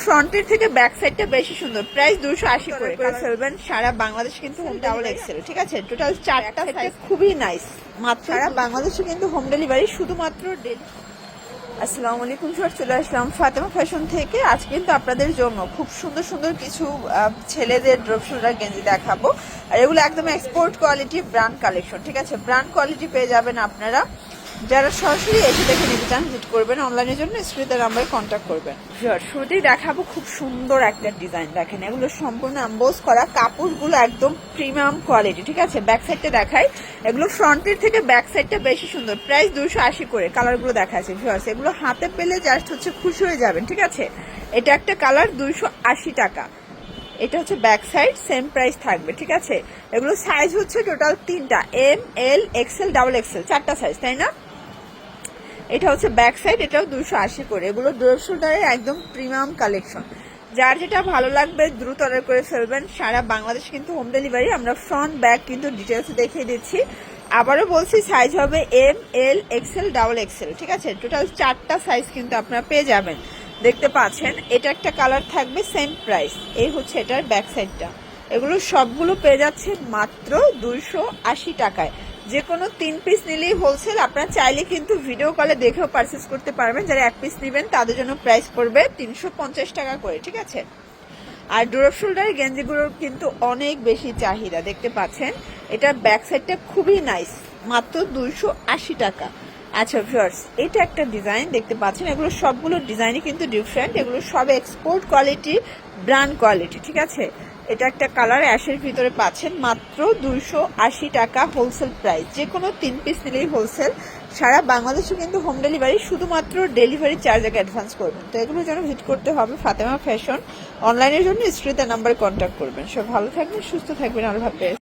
ফ্রন্টের থেকে ব্যাক সাইডটা বেশি সুন্দর। প্রাইস 280 করে ফেলবেন। সারা বাংলাদেশ কিন্তু হোম ডাবল এক্সেল, ঠিক আছে? টোটাল 4টা সাইজ, খুবই নাইস। মাত্র সারা বাংলাদেশে কিন্তু হোম ডেলিভারি, শুধুমাত্র আসসালামু আলাইকুম স্যার, চলে আসলাম ফাতেমা ফ্যাশন থেকে। আজ কিন্তু আপনাদের জন্য খুব সুন্দর সুন্দর কিছু ছেলেদের ড্রপ শোল্ডার গেঞ্জি দেখাবো। আর এগুলো একদম এক্সপোর্ট কোয়ালিটি ব্র্যান্ড কালেকশন, ঠিক আছে? ব্র্যান্ড কোয়ালিটি পেয়ে যাবেন আপনারা। যারা সরাসরি এসে দেখে নিতে চান ভিজিট করবেন, অনলাইনের জন্য স্ক্রিনের নাম্বারে কন্ট্যাক্ট করবেন। শুরুতেই দেখাবো খুব সুন্দর একটা ডিজাইন। দেখেন, এগুলো সম্পূর্ণ এমবোস করা, কাপড়গুলো একদম প্রিমিয়াম কোয়ালিটি, ঠিক আছে? ব্যাক সাইডটা দেখাই। এগুলো ফ্রন্টের থেকে ব্যাক সাইডটা বেশি সুন্দর। প্রাইস 280 করে। কালারগুলো দেখাচ্ছে ভিউয়ার্স, এগুলো হাতে পেলে জাস্ট হচ্ছে খুশি হয়ে যাবেন, ঠিক আছে? এটা একটা কালার, 280 টাকা। এটা হচ্ছে ব্যাক সাইড, সেম প্রাইস থাকবে, ঠিক আছে? এগুলো সাইজ হচ্ছে টোটাল 3টা, এম, এল, এক্সেল, ডাবল এক্সেল, 4টা সাইজ, তাই না? এটা হচ্ছে ব্যাক সাইড, এটাও 280 করে। এগুলো ড্রপ শোল্ডারের একদম প্রিমিয়াম কালেকশন। যার যেটা ভালো লাগবে দ্রুত অর্ডার করে ফেলবেন। সারা বাংলাদেশ কিন্তু হোম ডেলিভারি। আমরা ফ্রন্ট ব্যাক কিন্তু ডিটেলস দেখিয়ে দিচ্ছি। আবারও বলছি, সাইজ হবে এম, এল, এক্সেল, ডাবল এক্সেল, ঠিক আছে? টোটাল 4টা সাইজ কিন্তু আপনারা পেয়ে যাবেন। দেখতে পাচ্ছেন, এটা একটা কালার থাকবে, সেম প্রাইস। এই হচ্ছে এটার ব্যাক সাইডটা। এগুলো সবগুলো পেয়ে যাচ্ছে মাত্র 280 টাকায়। যে কোনো 3 পিস নিলেই হোলসেল। আপনারা চাইলে কিন্তু ভিডিও কলে দেখেও পারচেস করতে পারবেন। যারা 1 পিস নেবেন তাদের জন্য প্রাইস পড়বে 350 টাকা করে, ঠিক আছে? আর ড্রপ শোল্ডার গেঞ্জিগুলোর কিন্তু অনেক বেশি চাহিদা, দেখতে পাচ্ছেন। এটার ব্যাক সাইডটা খুবই নাইস, মাত্র 280 টাকা। আচ্ছা ভিউয়ার্স, এটা একটা ডিজাইন দেখতে পাচ্ছেন। এগুলো সবগুলো ডিজাইনই কিন্তু ডিফারেন্ট। এগুলো সব এক্সপোর্ট কোয়ালিটি, ব্র্যান্ড কোয়ালিটি, ঠিক আছে? এটা একটা কালার অ্যাশের ভিতরে পাচ্ছেন, মাত্র 280 টাকা হোলসেল প্রাইস। যে কোনো 3 পিস নিলেই হোলসেল। সারা বাংলাদেশে কিন্তু হোম ডেলিভারি, শুধুমাত্র ডেলিভারি চার্জ আগে অ্যাডভান্স করবেন। তো এগুলোর জন্য ভিজিট করতে হবে ফাতেমা ফ্যাশন। অনলাইনের জন্য স্ক্রিনের নাম্বারে কন্ট্যাক্ট করবেন। সব ভালো থাকবেন, সুস্থ থাকবেন, আল্লাহ হাফেজ।